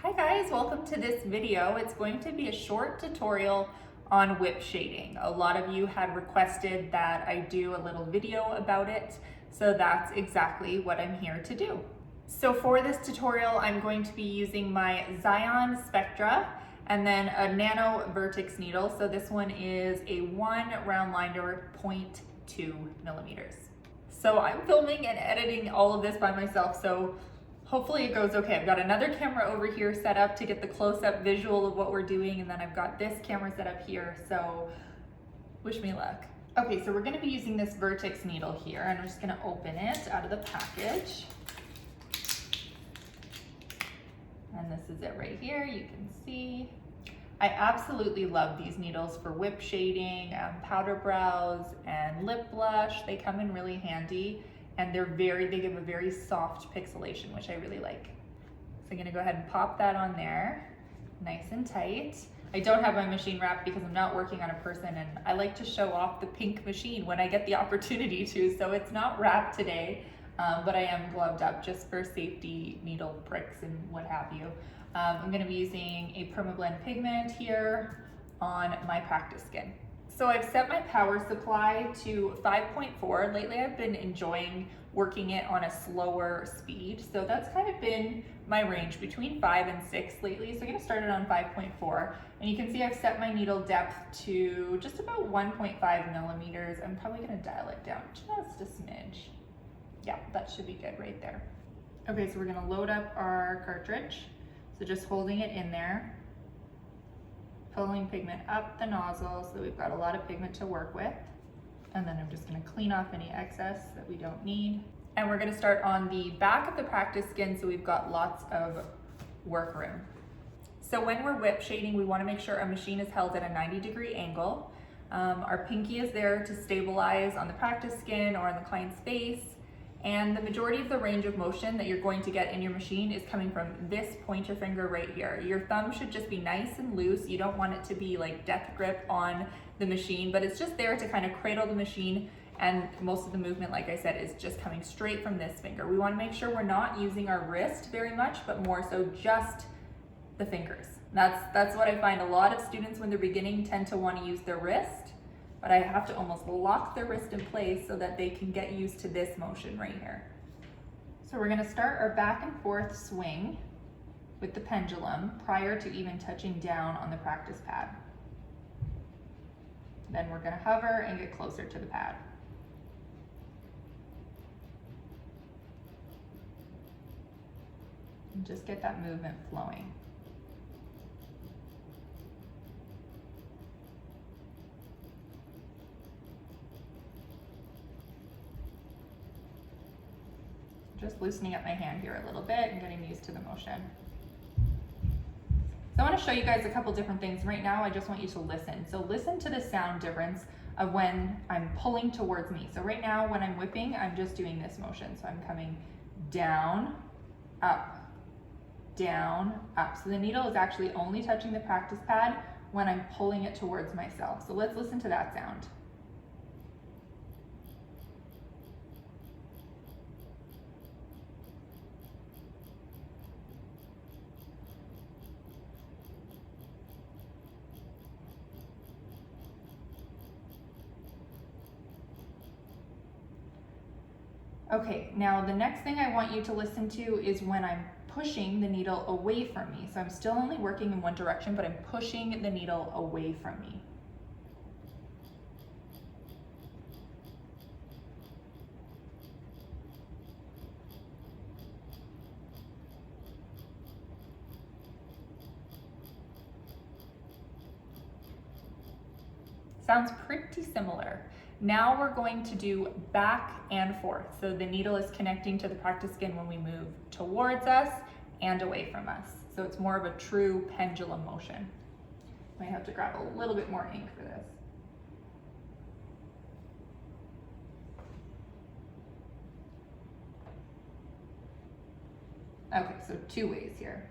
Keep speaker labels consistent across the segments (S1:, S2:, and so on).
S1: Hi guys, welcome to this video. It's going to be a short tutorial on whip shading. A lot of you had requested that I do a little video about it, so that's exactly what I'm here to do. So for this tutorial, I'm going to be using my Zion Spectra and then a Nano Vertex needle. So this one is a 1 round liner 0.2 millimeters. So I'm filming and editing all of this by myself, so hopefully it goes okay. I've got another camera over here set up to get the close-up visual of what we're doing, and then I've got this camera set up here, so wish me luck. Okay, so we're gonna be using this Vertex needle here, and I'm just gonna open it out of the package. And this is it right here, you can see. I absolutely love these needles for whip shading, powder brows, and lip blush. They come in really handy. And they give a very soft pixelation, which I really like. So I'm gonna go ahead and pop that on there, nice and tight. I don't have my machine wrapped because I'm not working on a person, and I like to show off the pink machine when I get the opportunity to, so it's not wrapped today, but I am gloved up just for safety, needle pricks and what have you. I'm gonna be using a permablend pigment here on my practice skin. So I've set my power supply to 5.4. Lately I've been enjoying working it on a slower speed. So that's kind of been my range between 5 and 6 lately. So I'm gonna start it on 5.4. And you can see I've set my needle depth to just about 1.5 millimeters. I'm probably gonna dial it down just a smidge. Yeah, that should be good right there. Okay, so we're gonna load up our cartridge. So just holding it in there, pulling pigment up the nozzle so that we've got a lot of pigment to work with. And then I'm just gonna clean off any excess that we don't need. And we're gonna start on the back of the practice skin so we've got lots of work room. So when we're whip shading, we wanna make sure our machine is held at a 90-degree angle. Our pinky is there to stabilize on the practice skin or on the client's face. And the majority of the range of motion that you're going to get in your machine is coming from this pointer finger right here. Your thumb should just be nice and loose. You don't want it to be like death grip on the machine, but it's just there to kind of cradle the machine, and most of the movement, like I said, is just coming straight from this finger. We want to make sure we're not using our wrist very much, but more so just the fingers. That's what I find a lot of students when they're beginning tend to want to use their wrist, but I have to almost lock their wrist in place so that they can get used to this motion right here. So we're gonna start our back and forth swing with the pendulum prior to even touching down on the practice pad. Then we're gonna hover and get closer to the pad. And just get that movement flowing. Just loosening up my hand here a little bit and getting used to the motion. So I want to show you guys a couple different things. Right now, I just want you to listen. So listen to the sound difference of when I'm pulling towards me. So right now, when I'm whipping, I'm just doing this motion. So I'm coming down, up, down, up. So the needle is actually only touching the practice pad when I'm pulling it towards myself. So let's listen to that sound. Okay, now the next thing I want you to listen to is when I'm pushing the needle away from me. So I'm still only working in one direction, but I'm pushing the needle away from me. Sounds pretty similar. Now we're going to do back and forth. So the needle is connecting to the practice skin when we move towards us and away from us. So it's more of a true pendulum motion. Might have to grab a little bit more ink for this. Okay, so 2 ways here.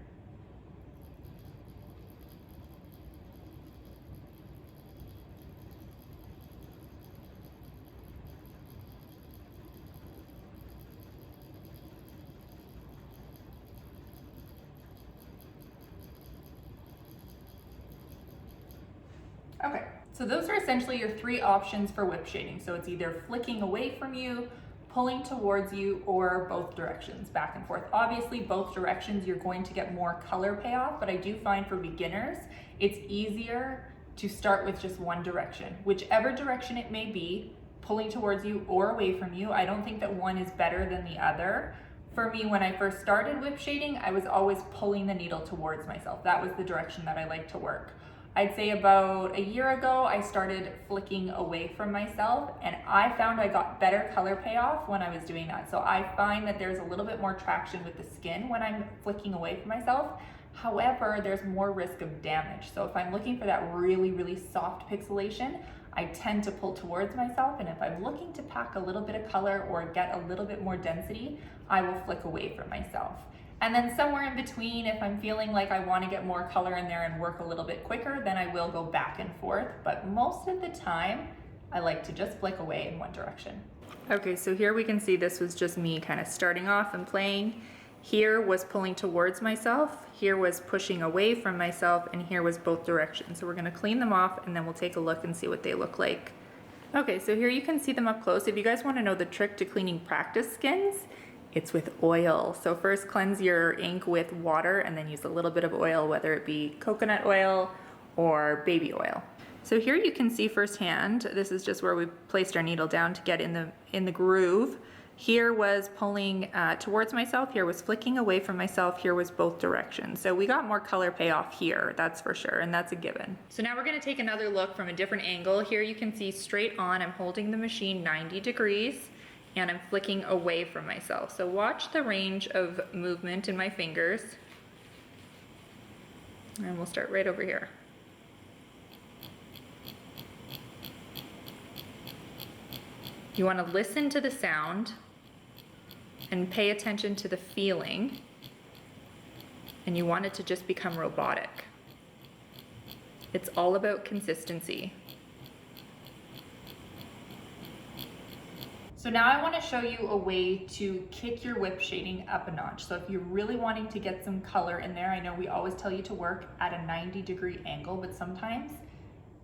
S1: Okay, so those are essentially your three options for whip shading. So it's either flicking away from you, pulling towards you, or both directions, back and forth. Obviously, both directions you're going to get more color payoff, but I do find for beginners, it's easier to start with just one direction. Whichever direction it may be, pulling towards you or away from you, I don't think that one is better than the other. For me, when I first started whip shading, I was always pulling the needle towards myself. That was the direction that I like to work. I'd say about a year ago, I started flicking away from myself, and I found I got better color payoff when I was doing that. So I find that there's a little bit more traction with the skin when I'm flicking away from myself. However, there's more risk of damage. So if I'm looking for that really, really soft pixelation, I tend to pull towards myself, and if I'm looking to pack a little bit of color or get a little bit more density, I will flick away from myself. And then somewhere in between, if I'm feeling like I want to get more color in there and work a little bit quicker, then I will go back and forth. But most of the time, I like to just flick away in one direction. Okay, so here we can see this was just me kind of starting off and playing. Here was pulling towards myself, here was pushing away from myself, and here was both directions. So we're gonna clean them off and then we'll take a look and see what they look like. Okay, so here you can see them up close. If you guys wanna know the trick to cleaning practice skins, it's with oil. So first cleanse your ink with water and then use a little bit of oil, whether it be coconut oil or baby oil. So here you can see firsthand, this is just where we placed our needle down to get in the groove. Here was pulling towards myself, here was flicking away from myself, here was both directions. So we got more color payoff here, that's for sure, and that's a given. So now we're gonna take another look from a different angle. Here you can see straight on, I'm holding the machine 90 degrees, and I'm flicking away from myself. So watch the range of movement in my fingers. And we'll start right over here. You want to listen to the sound and pay attention to the feeling, and you want it to just become robotic. It's all about consistency. So now I want to show you a way to kick your whip shading up a notch. So if you're really wanting to get some color in there, I know we always tell you to work at a 90-degree angle, but sometimes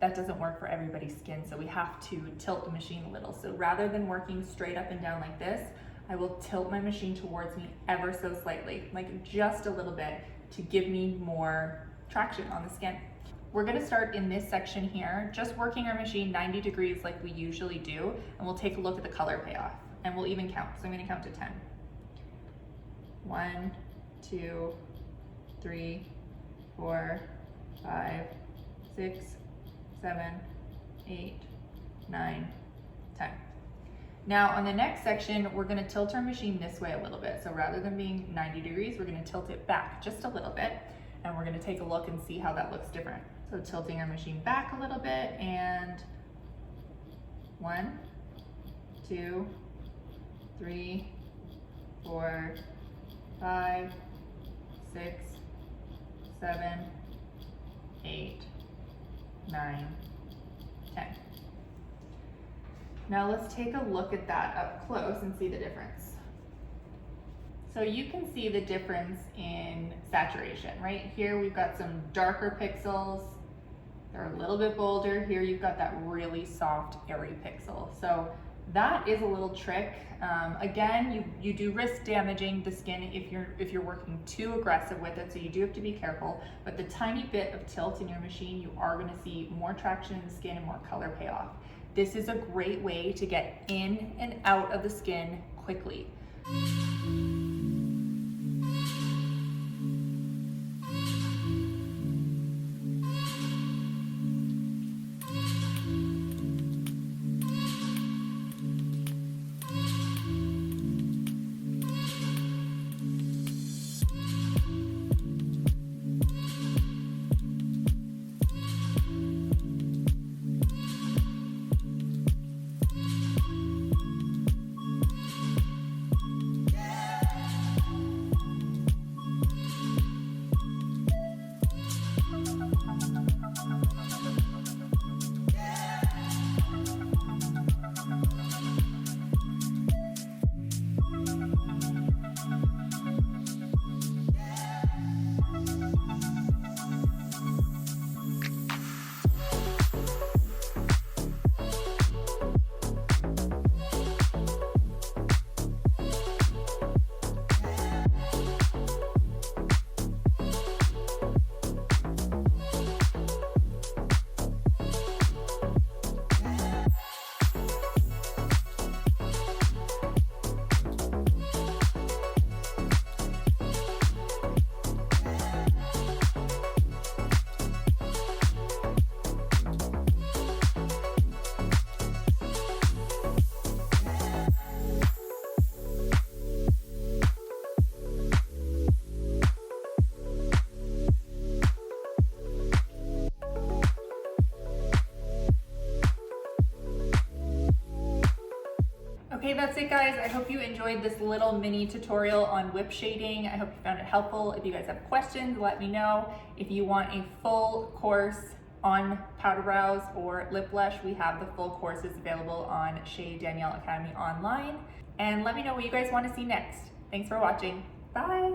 S1: that doesn't work for everybody's skin, so we have to tilt the machine a little. So rather than working straight up and down like this, I will tilt my machine towards me ever so slightly, like just a little bit, to give me more traction on the skin. We're gonna start in this section here, just working our machine 90 degrees like we usually do, and we'll take a look at the color payoff, and we'll even count. So I'm gonna count to 10. 1, 2, 3, 4, 5, 6, 7, 8, 9, 10. Now on the next section, we're gonna tilt our machine this way a little bit. So rather than being 90 degrees, we're gonna tilt it back just a little bit, and we're gonna take a look and see how that looks different. So tilting our machine back a little bit, and 1, 2, 3, 4, 5, 6, 7, 8, 9, 10. Now let's take a look at that up close and see the difference. So you can see the difference in saturation. Right here we've got some darker pixels. They're a little bit bolder. Here you've got that really soft, airy pixel. So that is a little trick. Again, you do risk damaging the skin if you're working too aggressive with it, so you do have to be careful. But the tiny bit of tilt in your machine, you are going to see more traction in the skin and more color payoff. This is a great way to get in and out of the skin quickly. that's it guys. I hope you enjoyed this little mini tutorial on whip shading. I hope you found it helpful. If you guys have questions, let me know. If you want a full course on powder brows or lip blush, we have the full courses available on Shay Danielle Academy online. And let me know what you guys want to see next. Thanks for watching. Bye.